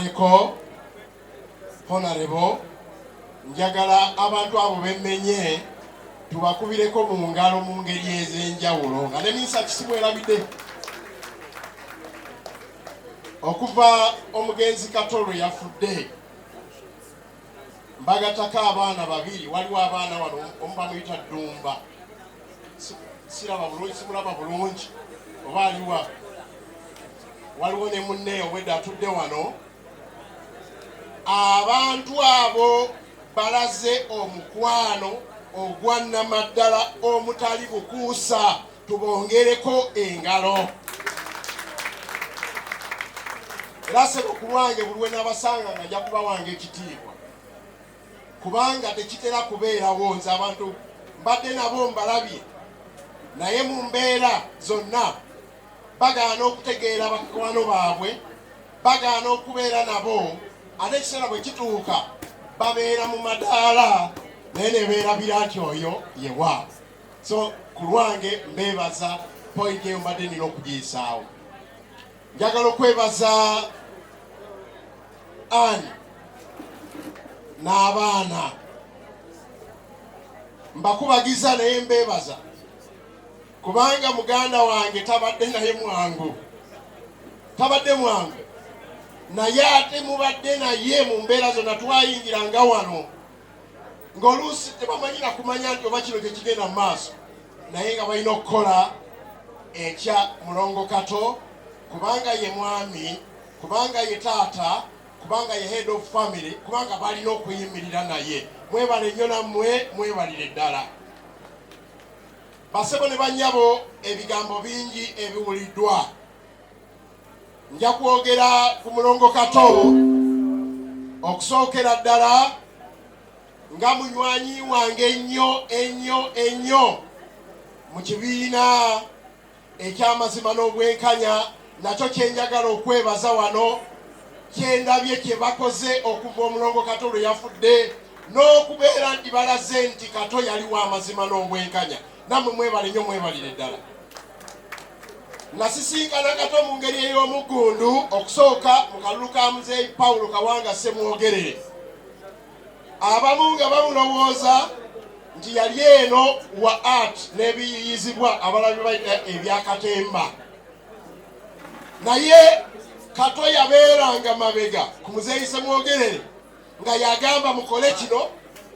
Eko honorable njagala abantu abo bemmenye tubakubireko mu ngalo mu ngeri ez'enjawulo nga ne minisa kisibwe erabidde okuva omugenzi Kato lwe yafudde mbagatako abaana babiri. Waliwo abaana wano omu bamuyita Ddumba, siraba bulungi, simulaba bulungi oba aliwa. Waliwo ne munne obwedda atudde wano. Abantu abo balaze omukwano ogwannamaddala omutali bukuusa, tubongereko engalo. Era sebo ku lwange buli we nabasanga nga nja kuba wange ekitiibwa, kubanga tekitera kubeerawo. Nze abantu mbadde nabo mbalabye, naye mu mbeera zonna bagaana okutegeera bakwano baabwe, bagaana okubeera nabo, ate ekiseera bwe kituuka babeera mu madaala naye ne beerabira nti oyo ye waabwe. So ku lwange mbeebaza pointi eyo mbadde nina okugiyisaawo. Njagala okwebaza Ani n'abaana, mbakubagiza naye mbeebaza kubanga muganda wange tabadde naye mwangu, tabadde mwangu, naye ate mubadde naye mu mbeera zonna twayingiranga wano ng'oluusi tebamanyira kumanya nti oba kino tekigenda mu maaso, naye nga balina okukola ekya mulongo Kato, kubanga ye mwami, kubanga ye taata, kubanga ye head of family, kubanga balina okuyimirira naye. Mwebale nnyo nammwe, mwebalire ddala. Basebo ne bannyabo, ebigambo bingi ebiwuliddwa. Nja kwogera ku mulongo Kato okusookera ddala nga munywanyi wange ennyo mu kibiina eky'amazima n'obwenkanya. Nakyo kyenjagala okwebaza wano, kyendabye kye bakoze okuva omulongo Kato lwe yafudde n'okubeera nti balaze nti Kato yali wa mazima n'obwenkanya. Nammwe mwebale nnyo, mwebalire ddala. Nasisinkana Kato mu ngeri ey'omuggundu, okusooka mu kalulu ka Muzeeyi Pawulo Kawanga Ssemwogerere. Abamu nga bamulowooza nti yali eno wa art n'ebiyiyizibwa abalabi bayita ebyakatemba. Naye Kato yabeeranga mabega ku Muzeeyi Ssemwogerere nga yagamba mukole kino,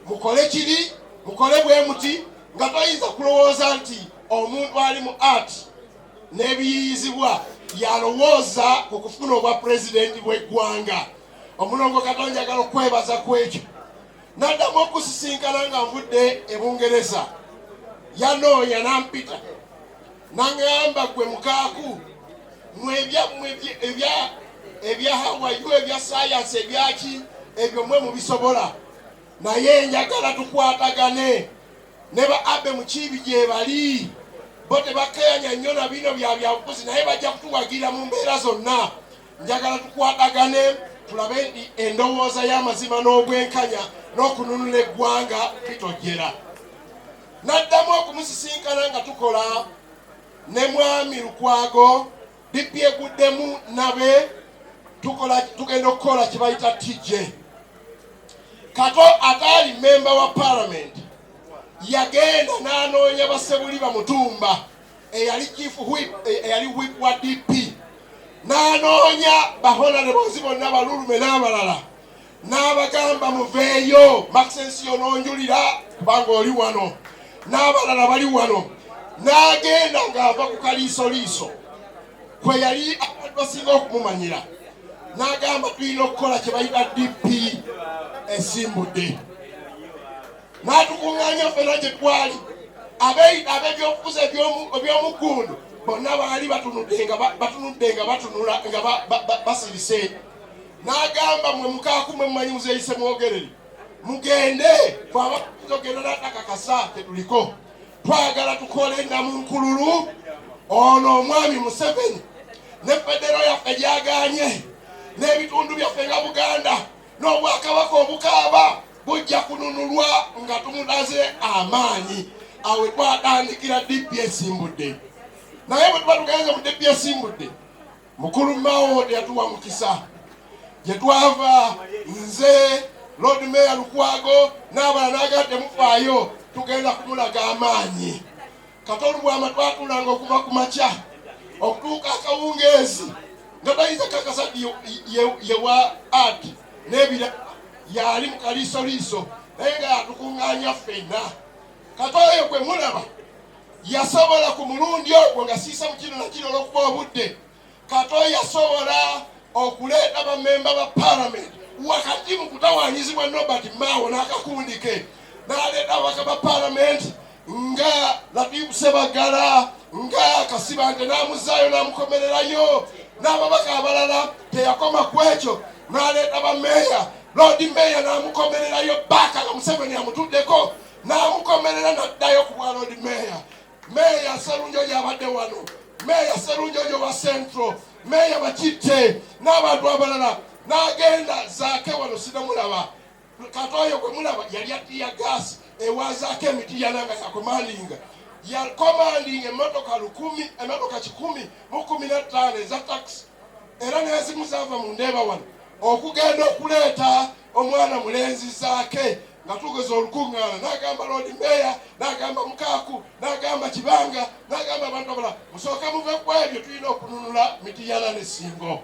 mukole kiri, mukole bwe muti, nga toyinza kulowooza nti omuntu ali mu art n'ebiyiyizibwa yalowooza ku kufuna obwa pulezidenti bw'eggwanga. Omulongo Kato njagala okwebaza ku ekyo. Naddamu okusisinkana nga nvudde e Bungereza, yanoonya nampita n'aŋŋamba gwe mukaaku, ebya Hawaii ebya sayansi ebyaki ebyo mwe mubisobola, naye njagala tukwatagane ne ba Abe Mukiibi gye bali, bo tebakeenya nnyo na bino byabufuzi, naye bajja kutuwagira mu mbeera zonna. Njagala tukwatagane tulabe nti endowooza y'amazima n'obwenkanya n'okununula eggwanga bitojjera. Naddamu okumusisinkana nga tukola ne mwami Lukwago, DP eguddemu nabe, tugenda okukola kye bayita TJ. Kato ataali memba wa parliament yagenda n'anoonya Basebuli Bamutumba eyali chief whip, eyali whip wa DP, n'anoonya bahonorable bonna balulume n'abalala, n'abagamba muveeyo, Maxence y'ononjulira kubanga oli wano, n'abalala bali wano. N'agenda ng'ava ku kaliisoliiso kwe yali abantu basinga okumumanyira, n'agamba tulina okukola kye bayita DP esimbudde. N'atukuŋŋaanya ffenna gye twali, ab'ebyobufuzi eby'omuggundu bonna baali batunudde nga batunula nga basirise. N'agamba mwe mukaaku mwe mumanyi Muzeeyi Ssemwogerere, mugende twabagenda n'atakakasa tetuliko, twagala tukole namunkululu ono omwami Museveni ne federo yaffe gyaganye n'ebitundu byaffe nga Buganda n'obwakabaka obukaaba bujja kununulwa nga tumulaze amaanyi. Awe twatandikira DP esimbudde. Naye bwe tuba tugenze mu DP esimbudde, mukulu Mao teyatuwa mukisa. gye twava nze Lord Mayor Lukwago n'abalala nagadde mufaayo tugenda kumulaga amaanyi. Kato Lubwama twatulanga okuva ku makya okutuuka akawungeezi nga tayinza kakasa yewa art n'ebira yali mu kaliisoliiso naye nga yatukuŋŋaanya ffenna. Kato oyo gwe mulaba yasobola ku mulundi ogwo nga siisa mu kino nakino olw'okuba obudde. Kato yasobola okuleeta bammemba ba palamenti wakati mu kutawaanyizibwa Nobert Mao n'akakundi ke, n'aleeta ababaka ba palamenti nga Latifu Sebagala nga Kasibante n'amuzaayo n'amukomererayo n'ababaka abalala. Teyakoma ku ekyo, n'aleeta bameeya Lord Mayor n'amukomererayo baaka nga Museveni amutuddeko n'amukomerera n'addayo ku bwa Lord Mayor. Mayor Sserunjojo abadde wano, Mayor Sserunjojo wa Central, Mayor Bakitte n'abantu abalala. N'agenda zaake wano sinamulaba. Kato oyo gwe mulaba yali atiya gaasi ewazaako emiti yananga yakomandinga. Yakomandinga emmotoka 115 eza taxi era n'ezimu zaava mu ndeeba wano okugenda okuleeta omwana mulenzi zaake nga tugeza olukuŋŋaana. N'agamba Lord Mayor, n'agamba Mukaaku, n'agamba Kibanga, n'agamba abantu abalala musooke muve ku ebyo tulina okununula miti yana n'essingo.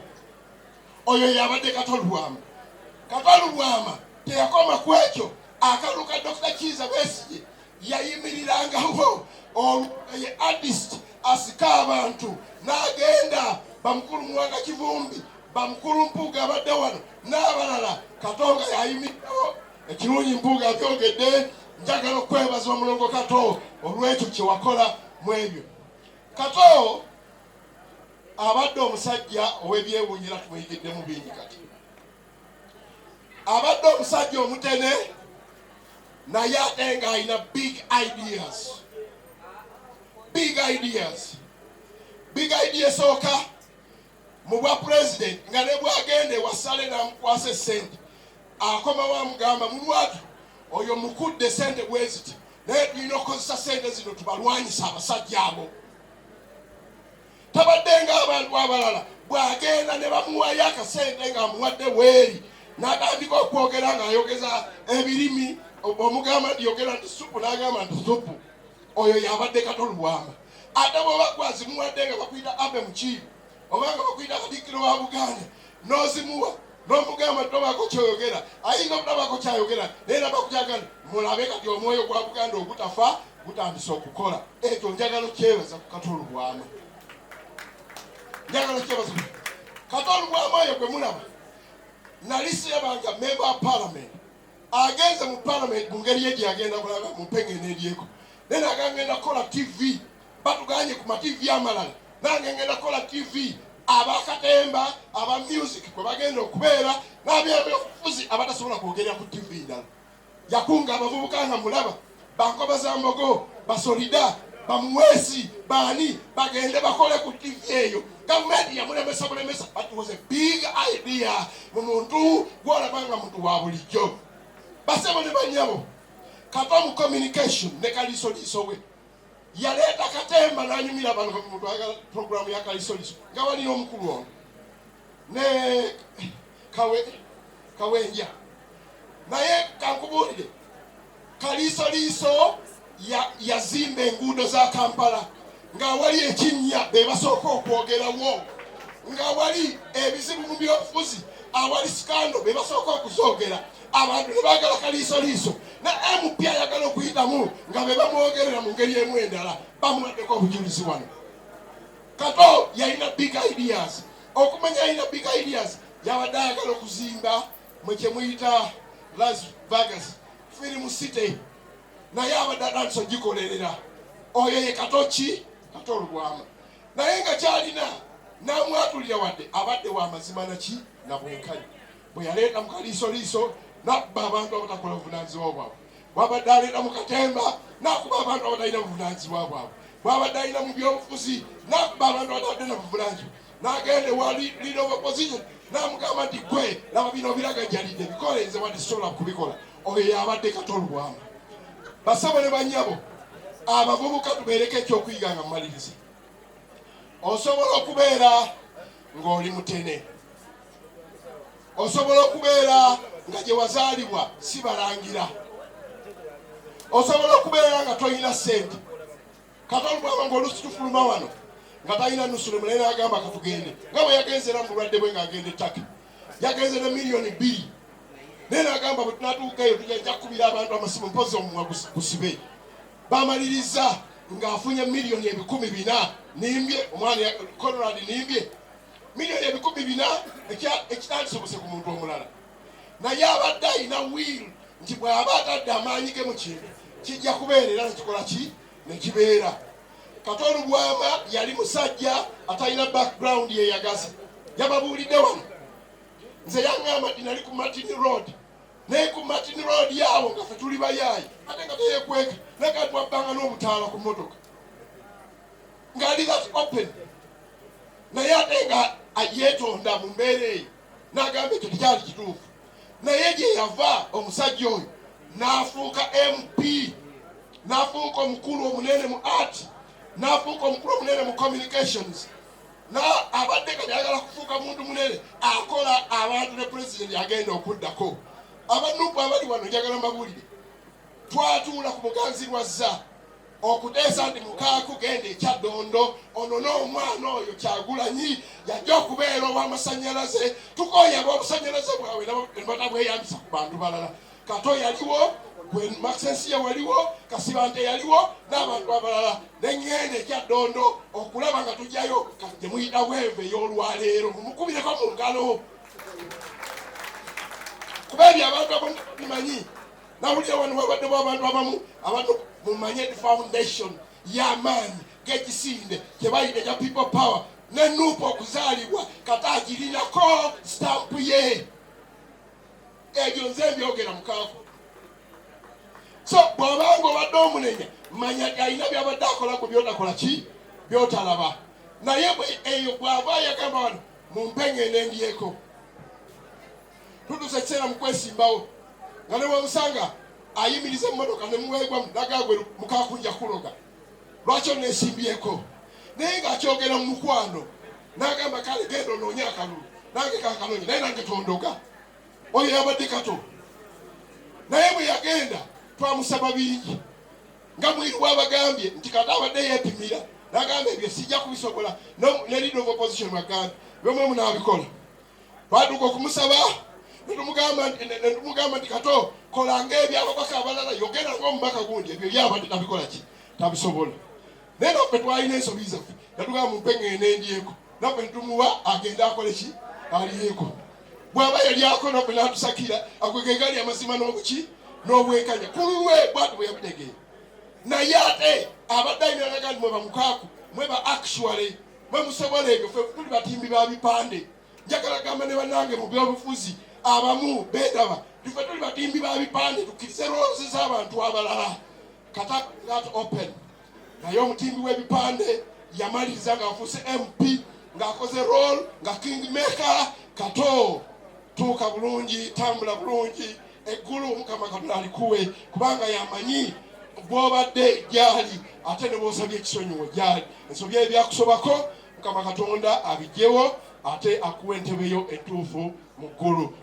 Oyo yabadde Kato Lubwama. Kato Lubwama teyakoma ku ekyo. Akalulu ka Dr. Kiza Besigye yayimirirangawo ye artist asika abantu n'agenda bamukulu Muwanga Kivumbi, bamukulu Mpuuga abadde wano n'abalala. Katonga yayimirirawo ekirungi Mpuuga Ayogedde. Njagala okwebaza omulongo Kato olw'ekyo kye wakola mu ebyo. Kato abadde omusajja ow'ebyewunyira tumuyigiddemu bingi kati. Abadde omusajja omutene naye ate nga alina big ideas. Big ideas esooka mu bwa president nga ne bwagenda ewasale n'amukwasa essente. Akomawo amugamba mulwatu oyo mukudde sente bweziti naye tulina okukozesa sente zino tubalwanyisa abasajja abo. Tabadde ng'abantu abalala bw'agenda ne bamuwayo akasente ng'amuwadde weeri n'atandika okwogera ng'ayogeza ebirimi. Omugamba nti yogera nti supu n'agamba nti supu. Oyo yabadde Kato Lubwama. Ate bw'oba gwazimuwadde nga bakuyita abe mukiibi obanga bakuyita Katikkiro wa Buganda n'ozimuwa n'omugamba tobaako kyoyogera ayinza obutabaako kyayogera naye nabakukyagana mulabe kati omwoyo gwa Buganda ogutafa gutandise okukola. Ekyo njagala okyebaza ku Kato Lubwama. Njagala okyebaza Kato Lubwama oyo gwe mulaba nali sirabanga member wa parliament agenze mu parliament mu ngeri ye gyagenda kulaba mu mpengene eryeko naye nagangenda kukola TV batuganye ku ma-TV amalala nange ngenda kukola TV abakatemba aba music kwe bagenda okubeera n'abebyobufuzi abatasobola kwogerera ku TV ndala. Yakunga abavubuka nga mulaba Bankoba za Mbogo, Basolida, Bamuwesi, Bani bagende bakole ku TV eyo. Government yamulemesa bulemesa, but it was a big idea mu muntu gwolabanga muntu wa bulijjo. Basebo ne banyabo Kato mu communication ne kalisoliso we yaleta katemba n'anyumira abantu mu program ya kalisoliso nga wali omukulu ono ne kawenja naye kankubulire kalisoliso yazimba enguudo za Kampala nga wali ekinnya be basooka okwogerawo nga wali ebizibu mu byobufuzi awali skando be basooka okuzoogera abantu ne baagala kalisoliso na MP ayagala okuyitamu nga be bamwogerera mu ngeri emu endala bamuwaddeko obujulizi wano. Kato yalina big ideas. Okumanya yalina big ideas yabadde ayagala okuzimba mwe kye muyita Las Vegas Film City naye abadde atandise ogikolerera. Oyo ye Kato Lubwama naye nga kyalina n'amwatulira wadde abadde wa mazima naki na bwenkanya bwe yaleeta mu kalisoliso n'akuba abantu abatakola buvunaanyizibwa bwabwe. Bw'abadde aleeta mu katemba n'akuba abantu abatalina buvunaanyizibwa bwabwe. Bw'abadde alina mu byobufuzi n'akuba abantu abatadde na buvunaanyizibwa. N'agenda ewa leader of opposition n'amugamba nti gwe laba bino biragajjalidde bikole nze wadde sisobola kubikola. Oyo yabadde Kato Lubwama. Basabo ne bannyabo abavubuka tubeereko ekyokuyiga nga mumaliriza. Osobola okubeera ng'oli mutene. osobola okubeera nga gye wazaalibwa si balangira, osobola okubeera nga toyina ssente. Kato Lubwama ng'olusi tufuluma wano nga talina nusule munene agamba katugende nga bwe yagenze era mu bulwadde bwe ng'agenda ettaka yagenze ne miliyoni 2 naye n'agamba bwe tunatuukaeyo tujja kubira abantu amasimu mpozi omumwa gusibe. Bamaliriza ng'afunye miliyoni 400 nimbye omwana Conrad nimbye miliyoni 400 ekitandisobose ku muntu omulala, naye abadde alina wiil nti bw'aba atadde amaanyi ge mu kintu kijja kubeerera nekikola ki nekibeera. Kato Lubwama yali musajja atalina background yeyagaza. Yababuulidde wano nze yaŋŋamba nti nali ku Martin Road naye ku Martin Road yaawo nga ffe tuli bayaayi ate nga teyekweka naye twabbanga n'obutaala ku mmotoka ng'ali that open, naye ate nga yeetonda mu mbeera eyo n'agamba ekyo tekyali kituufu. Naye gye yava omusajja oyo n'afuuka MP, n'afuuka omukulu omunene mu art, n'afuuka omukulu omunene mu communications, abadde kati ayagala kufuuka muntu munene akola abantu ne president agenda okuddako. Abanupu abali wano njagala mbabuulire, twatuula ku muganzirwazza okuteesa nti mukaaku genda ekyaddondo ono n'omwana oyo Kyagulanyi yajja okubeera ow'amasannyalaze, tukooya ab'obusannyalaze bwabwe ne batabweyambisa ku bantu balala. Kato yaliwo, Maxensi waliwo, Kasibante yaliwo n'abantu abalala. Neŋŋenda ekyaddondo okulaba nga tujjayo gye muyita weeve ey'olwaleero mumukubireko mu ngalo. Kuba ebyo abantu abanimanyi nawulira wano wabadde bw'abantu abamu abantu mumanye foundation y'amaanyi g'ekisinde kye bayita ekya people power ne nuupu okuzaalibwa kata agirinako stampu ye. Ebyo nze mbyogera mukaafu. So bw'obanga obadde omunenya manya nti alina by'abadde akola ku byotakola ki byotalaba. Naye eyo bw'ava yagamba wano mumpeŋŋende ndyeko. Tutuuse ekiseera mu kwesimbawo nga ne wemusanga ayimiriza emmotoka ne muweegwamu nagagwe mukaaku nja kuloga lwaki oneesimbyeko, naye ng'akyogera mu mukwano n'agamba kale genda onoonye akalulu nange kakalonye naye nange tondoga. Oyo yabadde Kato, naye bwe yagenda twamusaba bingi nga mwiru bw'abagambye nti Kato abadde yeepimira n'agamba ebyo sijja kubisobola ne leader of opposition bagambye byomwe munaabikola. Twaduka okumusaba netumugamba nti Kato kolanga ebyababaka abalala yogera ng'omubaka gundi ebyo byabadde tabikola ki tabisobola. Naye naffe twalina ensobi zaffe yatugamba mumpeŋŋende ndyeko naffe netumuwa agende akole ki aliyeko. Bw'aba yali akola naffe n'atusakira ago ge gali amazima n'obuki n'obwenkanya ku lulwe bwatu bwe yabitegeera. Naye ate abadde alina nagandi mweba mukaaku mweba actually mwe musobola ebyo ffe tuli batimbi ba bipande. Njagala gamba ne bannange mu byobufuzi abamu beetaba tufe tuli batimbi ba bipande tukkirize roles z'abantu abalala. Kata that open naye omutimbi w'ebipande yamaliriza ng'afuuse MP ng'akoze role nga kingmaker. Kato tuuka bulungi, tambula bulungi, eggulu Mukama Katonda alikuwe kubanga yamanyi bw'obadde gyali ate ne bw'osabye ekisonyiwo gyali. Ensobya ebyakusobako Mukama Katonda abigyewo ate akuwa entebeyo entuufu mu ggulu.